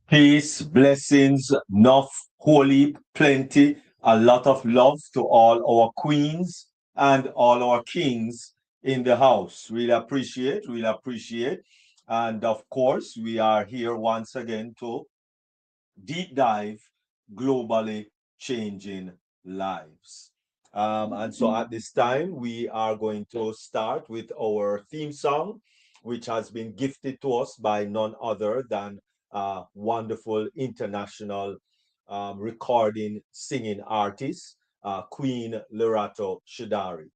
Peace, blessings, enough, holy, plenty, a lot of love to all our queens and all our kings in the house. Really appreciate, really appreciate. And of course, we are here once again to deep dive globally changing lives. And so at this time, we are going to start with our theme song, which has been gifted to us by none other than wonderful international recording singing artist, Queen Lerato Shadari.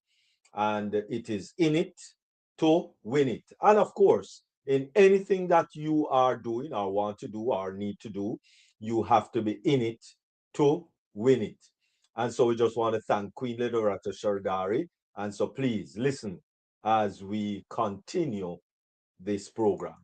And it is in it to win it. And of course, in anything that you are doing or want to do or need to do, you have to be in it to win it. And so we just want to thank Queen Lerato Shadari. And so please listen as we continue this program.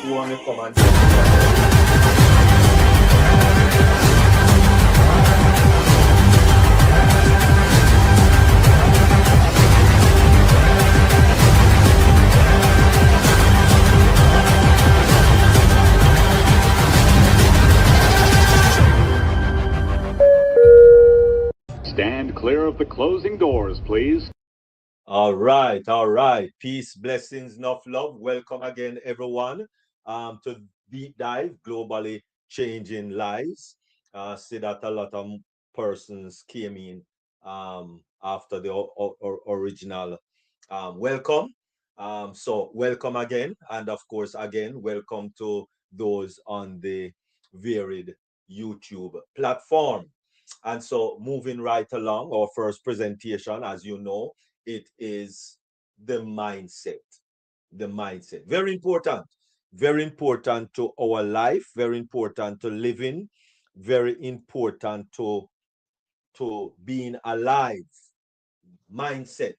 who want to come and join us. Stand clear of the closing doors, please. All right, all right. Peace, blessings, enough love. Welcome again, everyone, to Deep Dive, Globally Changing Lives. See that a lot of persons came in after the original welcome. So welcome again. And of course, again, welcome to those on the varied YouTube platform. And so moving right along, our first presentation, as you know, it is the mindset. The mindset. Very important to our life, very important to living, very important to being alive. Mindset.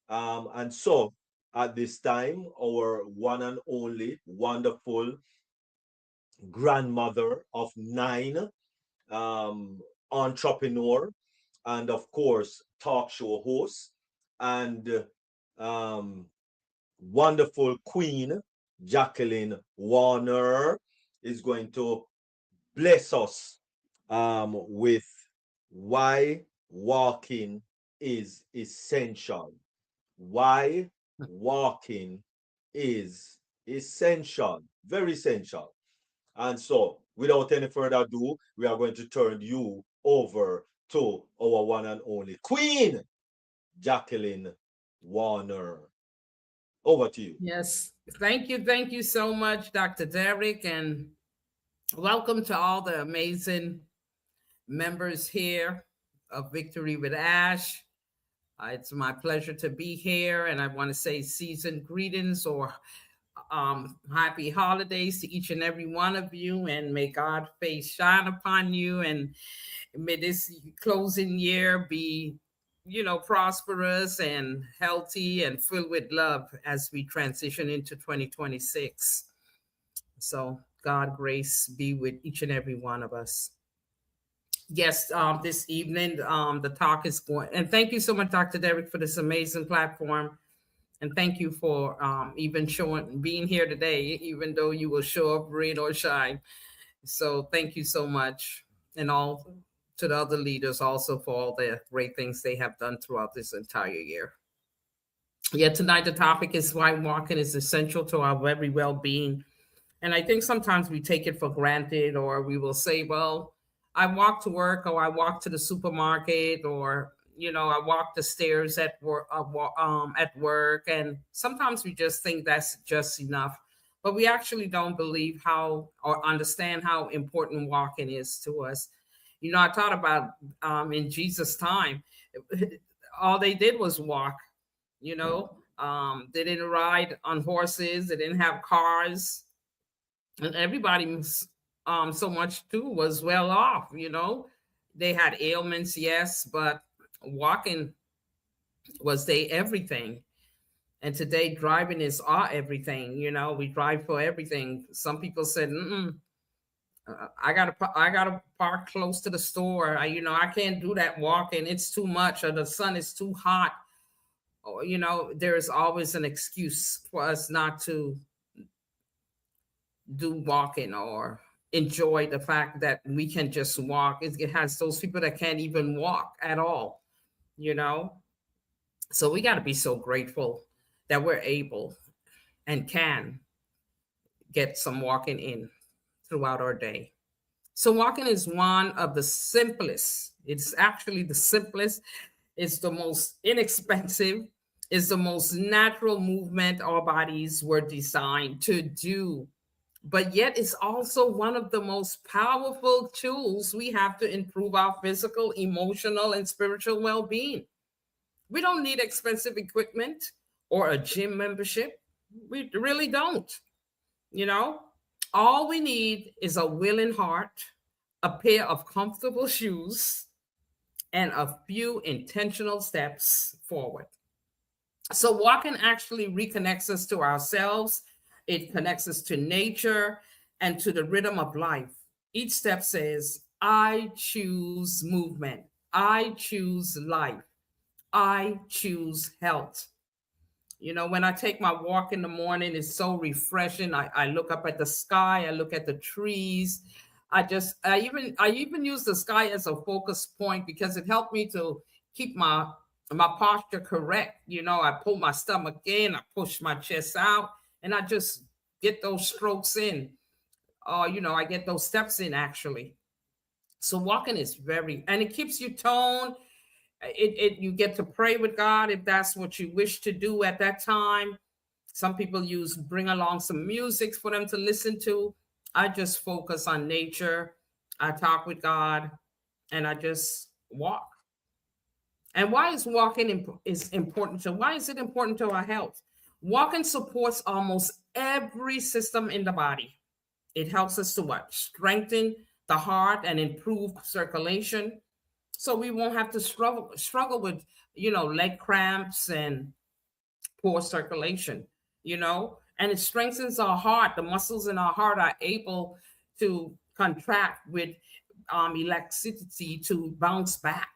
And so at this time, our one and only wonderful grandmother of 9, entrepreneur, and of course, talk show host, and um, wonderful queen, Jacqueline Warner, is going to bless us with why walking is essential. Why walking is essential, very essential. And so, without any further ado, we are going to turn you over to our one and only Queen, Jacqueline Warner. Over to you. Yes. Thank you so much, Dr. Derek, and welcome to all the amazing members here of Victory with Ash. It's my pleasure to be here, and I want to say season greetings or happy holidays to each and every one of you, and may God's face shine upon you, and may this closing year be prosperous and healthy and filled with love as we transition into 2026. So God grace be with each and every one of us. Yes, this evening the talk is going, and thank you so much, Dr. Derek, for this amazing platform. And thank you for even being here today, even though you will show up rain or shine. So thank you so much. And all to the other leaders also for all the great things they have done throughout this entire year. Yeah, tonight the topic is why walking is essential to our very well-being. And I think sometimes we take it for granted, or we will say, well, I walk to work, or I walk to the supermarket, or I walk the stairs at work, and sometimes we just think that's just enough, but we actually don't believe how or understand how important walking is to us. I thought about in Jesus' time, all they did was walk. They didn't ride on horses, they didn't have cars, and everybody so much too was well off. They had ailments, yes, but walking was they everything. And today driving is our everything. We drive for everything. Some people said, I gotta park close to the store. I can't do that walking, it's too much, or the sun is too hot. Or there is always an excuse for us not to do walking or enjoy the fact that we can just walk. It has those people that can't even walk at all, you know? So we got to be so grateful that we're able and can get some walking in throughout our day. So walking is one of the simplest. It's actually the simplest. It's the most inexpensive. It's the most natural movement our bodies were designed to do. But yet it's also one of the most powerful tools we have to improve our physical, emotional, and spiritual well-being. We don't need expensive equipment or a gym membership. We really don't. You know, all we need is a willing heart, a pair of comfortable shoes, and a few intentional steps forward. So walking actually reconnects us to ourselves It connects us to nature and to the rhythm of life. Each step says, I choose movement. I choose life. I choose health. You know, when I take my walk in the morning, it's so refreshing. I look up at the sky, I look at the trees. I even use the sky as a focus point because it helped me to keep my posture correct. You know, I pull my stomach in, I push my chest out, and I just get those strokes in. You know, I get those steps in actually. So walking is very, and it keeps you toned. It you get to pray with God if that's what you wish to do at that time. Some people bring along some music for them to listen to. I just focus on nature. I talk with God, and I just walk. And why is walking is important to? Why is it important to our health? Walking supports almost every system in the body. It helps us to what? Strengthen the heart and improve circulation. So we won't have to struggle with, leg cramps and poor circulation, and it strengthens our heart. The muscles in our heart are able to contract with elasticity to bounce back,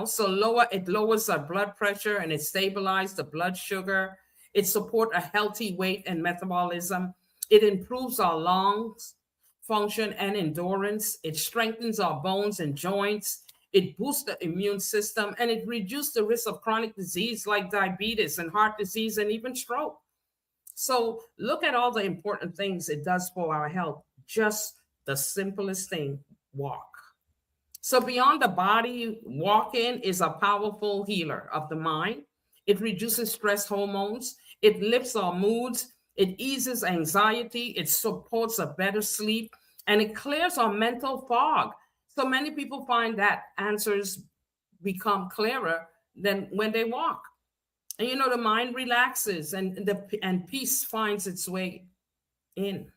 so it lowers our blood pressure and it stabilizes the blood sugar. It supports a healthy weight and metabolism. It improves our lungs function and endurance. It strengthens our bones and joints. It boosts the immune system, and it reduces the risk of chronic disease like diabetes and heart disease and even stroke. So look at all the important things it does for our health. Just the simplest thing, walk. So beyond the body, walking is a powerful healer of the mind. It reduces stress hormones. It lifts our moods. It eases anxiety. It supports a better sleep, and it clears our mental fog. So many people find that answers become clearer than when they walk. And the mind relaxes, and peace finds its way in.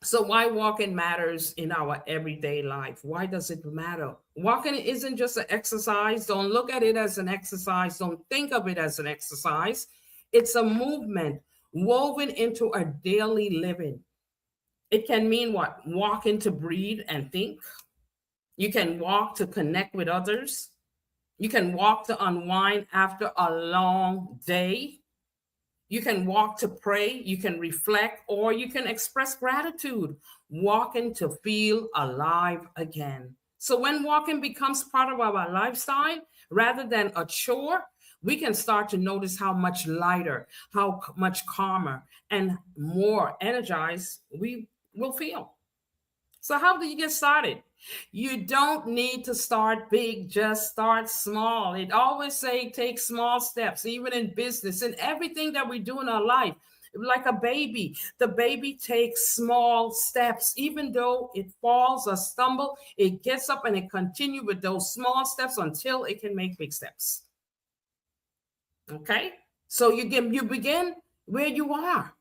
So why walking matters in our everyday life? Why does it matter? Walking isn't just an exercise. Don't look at it as an exercise. Don't think of it as an exercise. It's a movement woven into our daily living. It can mean what? Walking to breathe and think. You can walk to connect with others. You can walk to unwind after a long day. You can walk to pray. You can reflect, or you can express gratitude. Walking to feel alive again. So when walking becomes part of our lifestyle rather than a chore, we can start to notice how much lighter, how much calmer, and more energized we will feel. So how do you get started? You don't need to start big, just start small. It always say take small steps, even in business and everything that we do in our life. Like a baby, the baby takes small steps. Even though it falls or stumble, it gets up and it continues with those small steps until it can make big steps. Okay? So you begin where you are.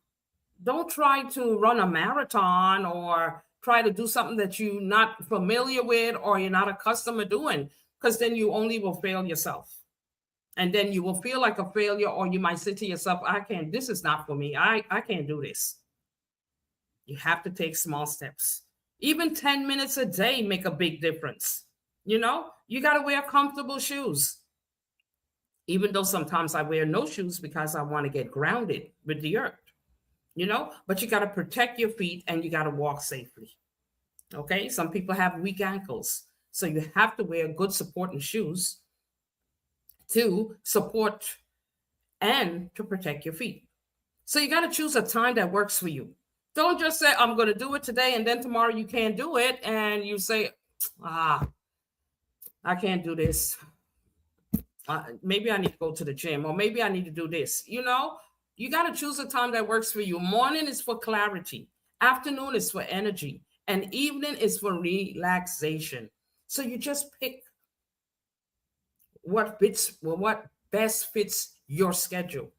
Don't try to run a marathon or try to do something that you're not familiar with or you're not accustomed to doing, because then you only will fail yourself. And then you will feel like a failure, or you might say to yourself, this is not for me. I can't do this. You have to take small steps. Even 10 minutes a day make a big difference. You got to wear comfortable shoes. Even though sometimes I wear no shoes because I want to get grounded with the earth. But you got to protect your feet and you got to walk safely. Okay. Some people have weak ankles. So you have to wear good supporting shoes to support and to protect your feet. So you got to choose a time that works for you. Don't just say, I'm going to do it today, and then tomorrow you can't do it. And you say, I can't do this. Maybe I need to go to the gym, or maybe I need to do this. You got to choose a time that works for you. Morning is for clarity. Afternoon is for energy. And evening is for relaxation. So you just pick what best fits your schedule.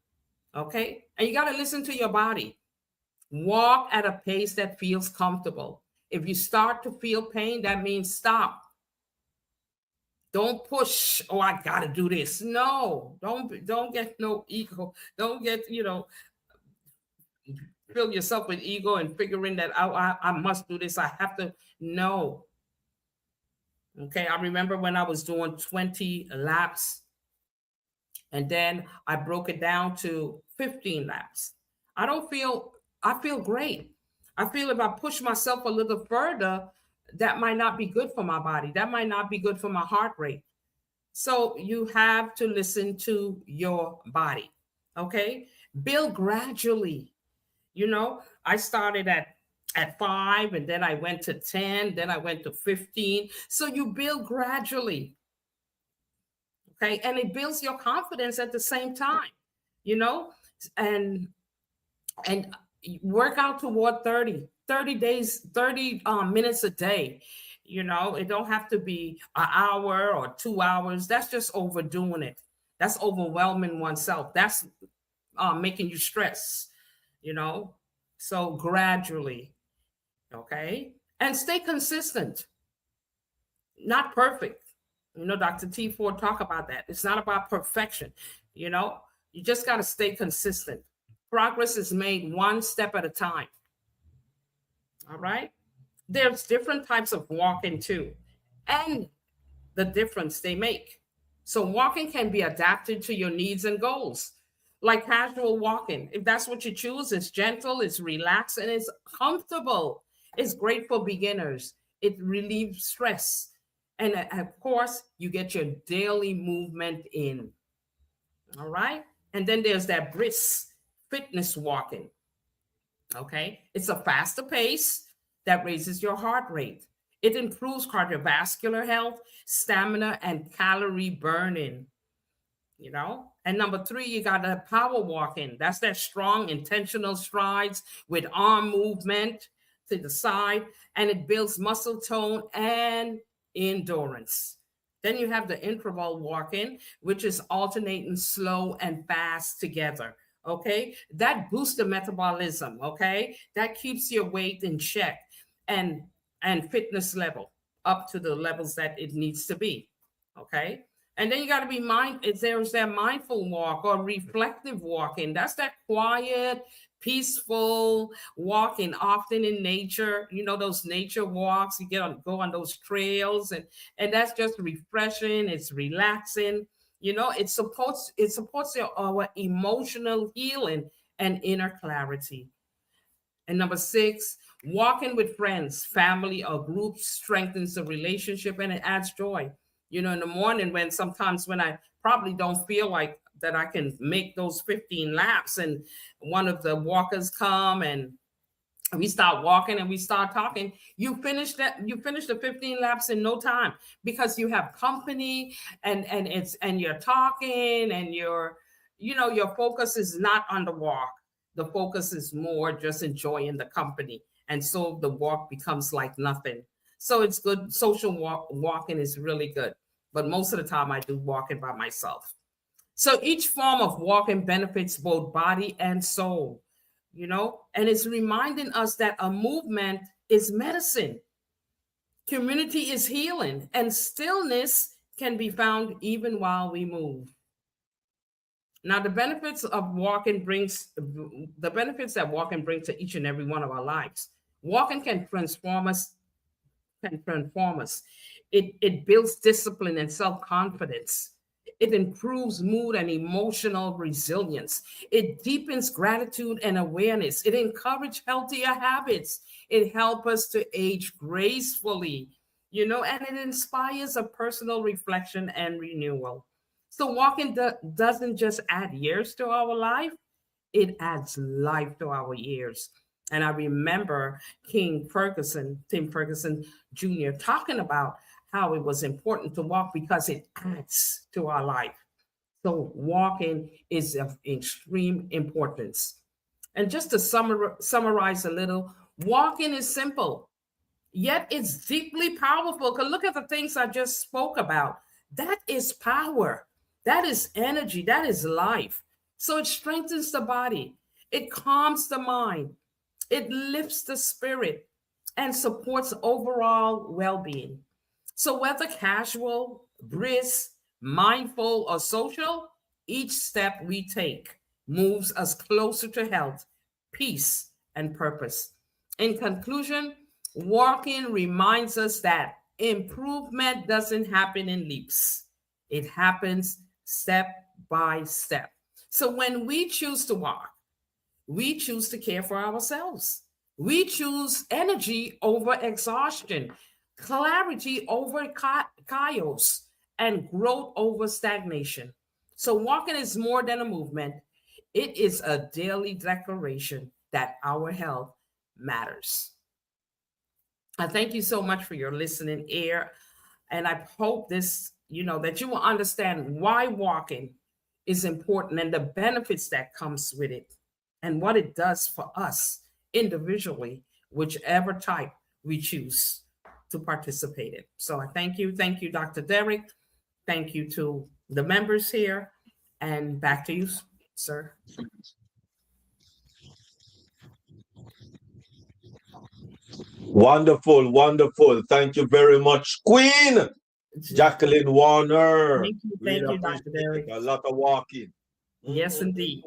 Okay? And you got to listen to your body. Walk at a pace that feels comfortable. If you start to feel pain, that means stop. Don't push. Oh, I got to do this. No, don't get no ego. Don't get, fill yourself with ego and figuring that out. I must do this. I have to. No. Okay. I remember when I was doing 20 laps, and then I broke it down to 15 laps. I feel great. I feel if I push myself a little further, that might not be good for my body. That might not be good for my heart rate. So you have to listen to your body. Okay. Build gradually. I started at 5, and then I went to 10, then I went to 15. So you build gradually. Okay. And it builds your confidence at the same time, you know, and and work out toward 30 days, 30 minutes a day. It don't have to be an hour or 2 hours. That's just overdoing it. That's overwhelming oneself. That's making you stress, you know. So gradually, okay, and stay consistent. Not perfect. Dr. T. Ford talk about that. It's not about perfection. You just got to stay consistent. Progress is made one step at a time. All right. There's different types of walking too, and the difference they make. So walking can be adapted to your needs and goals. Like casual walking, if that's what you choose, it's gentle, it's relaxed, and it's comfortable. It's great for beginners. It relieves stress. And of course, you get your daily movement in. All right. And then there's that brisk fitness walking. Okay. It's a faster pace that raises your heart rate. It improves cardiovascular health, stamina, and calorie burning. And number 3, you got the power walking. That's that strong, intentional strides with arm movement to the side, and it builds muscle tone and endurance. Then you have the interval walking, which is alternating slow and fast together. Okay, that boosts the metabolism. Okay, that keeps your weight in check and fitness level up to the levels that it needs to be. Okay. And then you got to be there's that mindful walk or reflective walking. That's that quiet, peaceful walking, often in nature. Those nature walks, you go on those trails, and that's just refreshing. It's relaxing. It supports our emotional healing and inner clarity. And number 6, walking with friends, family, or groups strengthens the relationship and it adds joy. In the morning sometimes when I probably don't feel like that I can make those 15 laps, and one of the walkers come and we start walking and we start talking, you finish the 15 laps in no time, because you have company and you're talking, and your focus is not on the walk. The focus is more just enjoying the company. And so the walk becomes like nothing. So it's good. Social walking is really good. But most of the time I do walking by myself. So each form of walking benefits both body and soul, and it's reminding us that a movement is medicine. Community is healing, and stillness can be found even while we move. Now, the benefits that walking brings to each and every one of our lives. Walking can transform us. It builds discipline and self-confidence. It improves mood and emotional resilience. It deepens gratitude and awareness. It encourages healthier habits. It helps us to age gracefully, and it inspires a personal reflection and renewal. So walking doesn't just add years to our life, it adds life to our years. And I remember Tim Ferguson Jr. talking about how it was important to walk because it adds to our life. So walking is of extreme importance. And just to summarize a little, walking is simple, yet it's deeply powerful. Because look at the things I just spoke about. That is power. That is energy. That is life. So it strengthens the body. It calms the mind. It lifts the spirit and supports overall well-being. So whether casual, brisk, mindful, or social, each step we take moves us closer to health, peace, and purpose. In conclusion, walking reminds us that improvement doesn't happen in leaps, it happens step by step. So when we choose to walk, we choose to care for ourselves. We choose energy over exhaustion, clarity over chaos, and growth over stagnation. So, walking is more than a movement, it is a daily declaration that our health matters. I thank you so much for your listening ear. And I hope this, that you will understand why walking is important and the benefits that comes with it and what it does for us individually, whichever type we choose to participate in. So I thank you. Thank you, Dr. Derek. Thank you to the members here. And back to you, sir. Wonderful, wonderful. Thank you very much, Queen Jacqueline Warner. Thank you, Really Dr. Derek. a lot of walking. Yes, indeed.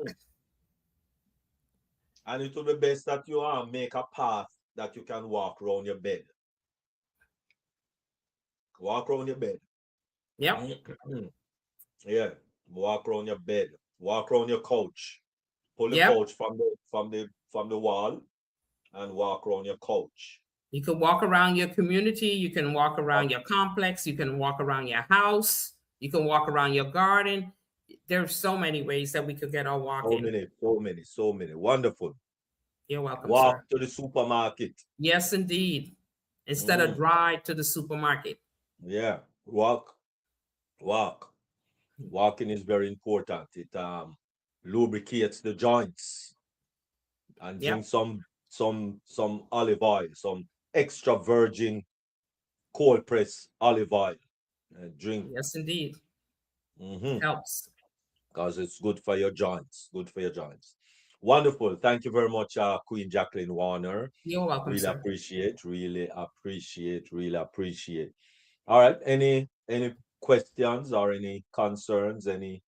And it will be best that you make a path that you can walk around your bed. Walk around your bed. Yep. Yeah. Walk around your bed. Walk around your couch. Pull the Yep. couch from the wall and walk around your couch. You can walk around your community. You can walk around your complex. You can walk around your house. You can walk around your garden. There's so many ways that we could get our walk in. So many. Wonderful. You're welcome, walk sir. to the supermarket. Yes, indeed. Instead of drive to the supermarket. Yeah. Walk. Walking is very important. It lubricates the joints. And drink some olive oil, some extra virgin cold press olive oil. Drink. Yes, indeed. Helps. Because it's good for your joints. Wonderful. Thank you very much, Queen Jacqueline Warner. You're welcome, really sir. Really appreciate. All right. Any questions or any concerns? Any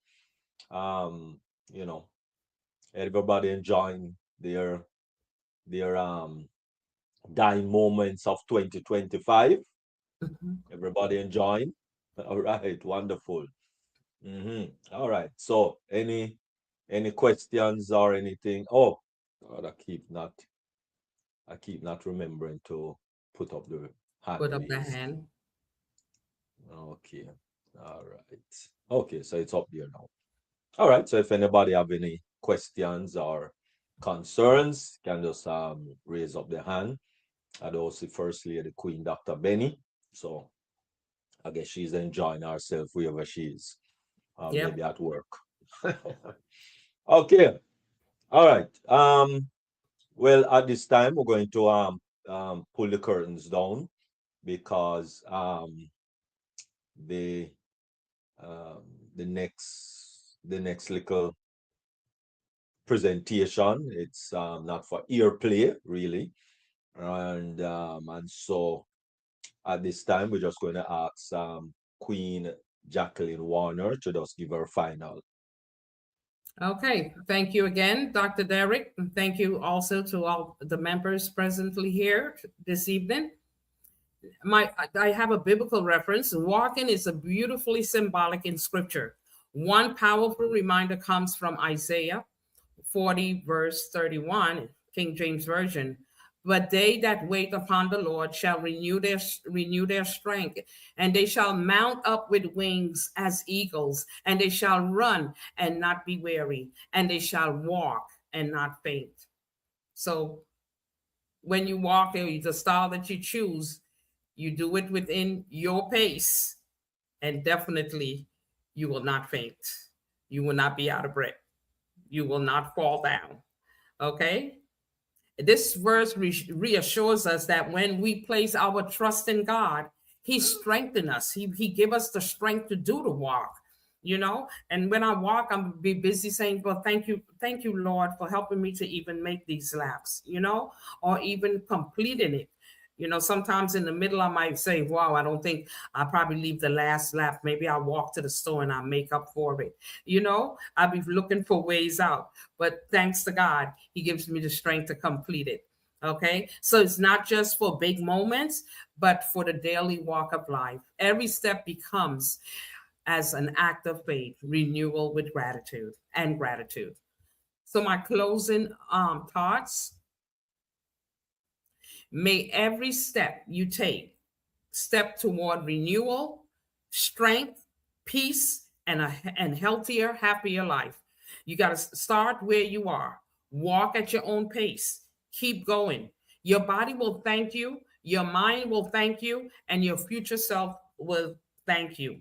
everybody enjoying their dying moments of 2025. Everybody enjoying. All right, wonderful. All right. So any questions or anything? Oh God, I keep not remembering to put up the hand. Put up the hand. Okay. All right. Okay, so it's up there now. All right. So if anybody have any questions or concerns, can just raise up their hand. I'd also First Lady Queen Dr. Benny. So I guess she's enjoying herself wherever she is. Maybe at work. Okay. All right. Well, at this time we're going to pull the curtains down because the next little presentation, it's not for ear play really, and so at this time we're just going to ask Queen Jacqueline Warner to just give her final. Okay, thank you again, Dr. Derek. And thank you also to all the members presently here this evening. I have a biblical reference. Walking is a beautifully symbolic in scripture. One powerful reminder comes from Isaiah 40, verse 31, King James Version. But they that wait upon the Lord shall renew their strength, and they shall mount up with wings as eagles, and they shall run and not be weary, and they shall walk and not faint. So when you walk, the style that you choose, you do it within your pace, and definitely you will not faint. You will not be out of breath. You will not fall down. Okay? This verse reassures us that when we place our trust in God, He strengthens us. He give us the strength to do the walk, And when I walk, I'm be busy saying, well, thank you, Lord, for helping me to even make these laps, or even completing it. Sometimes in the middle, I might say, wow, I don't think I'll probably leave the last lap. Maybe I'll walk to the store and I'll make up for it. I'll be looking for ways out. But thanks to God, He gives me the strength to complete it. Okay. So it's not just for big moments, but for the daily walk of life. Every step becomes as an act of faith, renewal with gratitude and gratitude. So my closing thoughts: may every step you take step toward renewal, strength, peace, and healthier, happier life. You got to start where you are. Walk at your own pace. Keep going. Your body will thank you. Your mind will thank you, and your future self will thank you.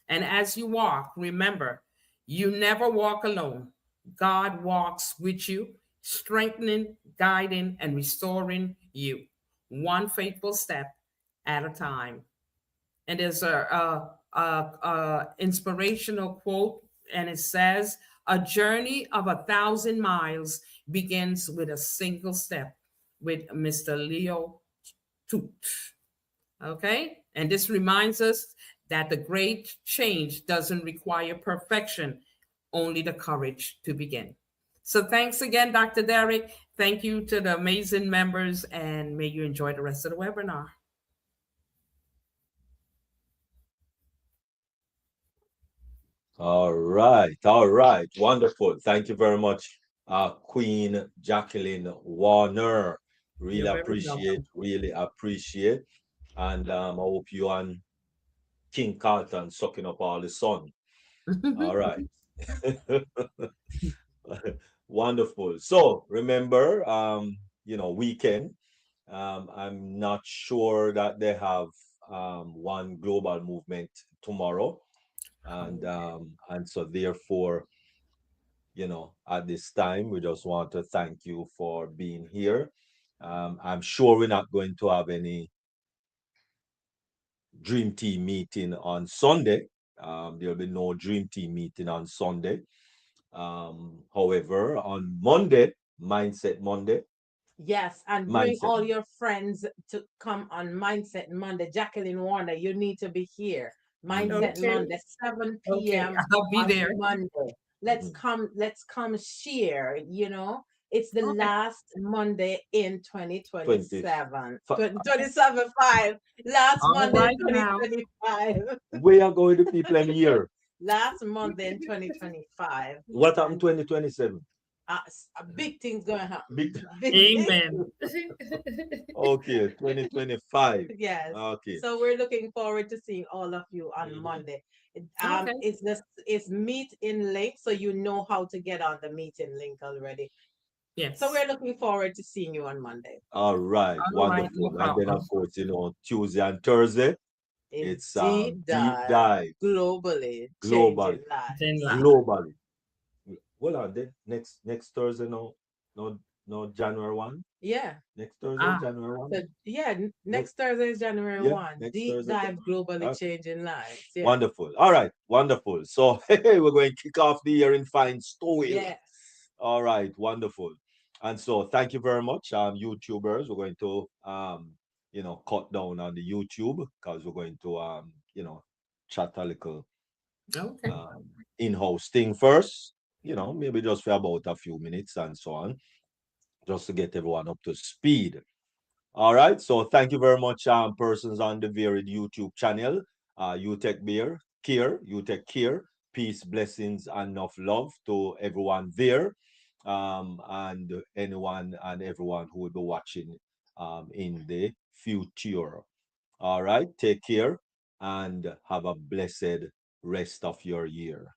And as you walk, remember, you never walk alone. God walks with you, strengthening, guiding, and restoring you, one faithful step at a time. And there's a inspirational quote, and it says, "A journey of 1,000 miles begins with a single step," with Mr. Leo Toot. Okay? And this reminds us that the great change doesn't require perfection, only the courage to begin. So thanks again, Dr. Derek. Thank you to the amazing members, and may you enjoy the rest of the webinar. All right. All right. Wonderful. Thank you very much, Queen Jacqueline Warner. You're very welcome. Really appreciate. And I hope you and King Carlton sucking up all the sun. All right. Wonderful. So remember, weekend. I'm not sure that they have one global movement tomorrow. And so therefore, at this time, we just want to thank you for being here. I'm sure we're not going to have any Dream Team meeting on Sunday. There'll be no Dream Team meeting on Sunday. However, on Monday, Mindset Monday. Yes, and bring Mindset. all your friends to come on Mindset Monday. Jacqueline Warner, you need to be here. Mindset Okay. Monday, 7 Okay, p.m. I'll be on there. Monday. Let's come share, It's the Okay. last Monday in 2027. 20. 27.5. Last All Monday in right now. 2025. Where are going the people in here? Last Monday in 2025. What happened 2027? Big things going to happen. Big. Big Amen. Okay, 2025. Yes. Okay. So we're looking forward to seeing all of you on Mhm. Monday. Okay. It's meet in link, so you know how to get on the meeting link already. Yes. So we're looking forward to seeing you on Monday. All right, All right, no wonderful. And then problem. of course, Tuesday and Thursday, It's it's deep deep dive, dive globally globally. changing lives. Then live. Globally. Hold on, then next Thursday, no January 1. Yeah. Next Thursday, Ah, January 1. So yeah, Next, next Thursday is January yeah, 1. next Deep Thursday. dive, globally Okay. changing lives. Yeah. Wonderful. All right, wonderful. So hey, we're going to kick off the year in fine style. Yes. All right, wonderful. And so thank you very much, YouTubers. We're going to cut down on the YouTube because we're going to chat a little okay. in-house thing first. Maybe just for about a few minutes and so on, just to get everyone up to speed. All right. So thank you very much, persons on the varied YouTube channel. You take care. You take care. Peace, blessings, and enough love to everyone there, and anyone and everyone who will be watching in the future. All right. Take care and have a blessed rest of your year.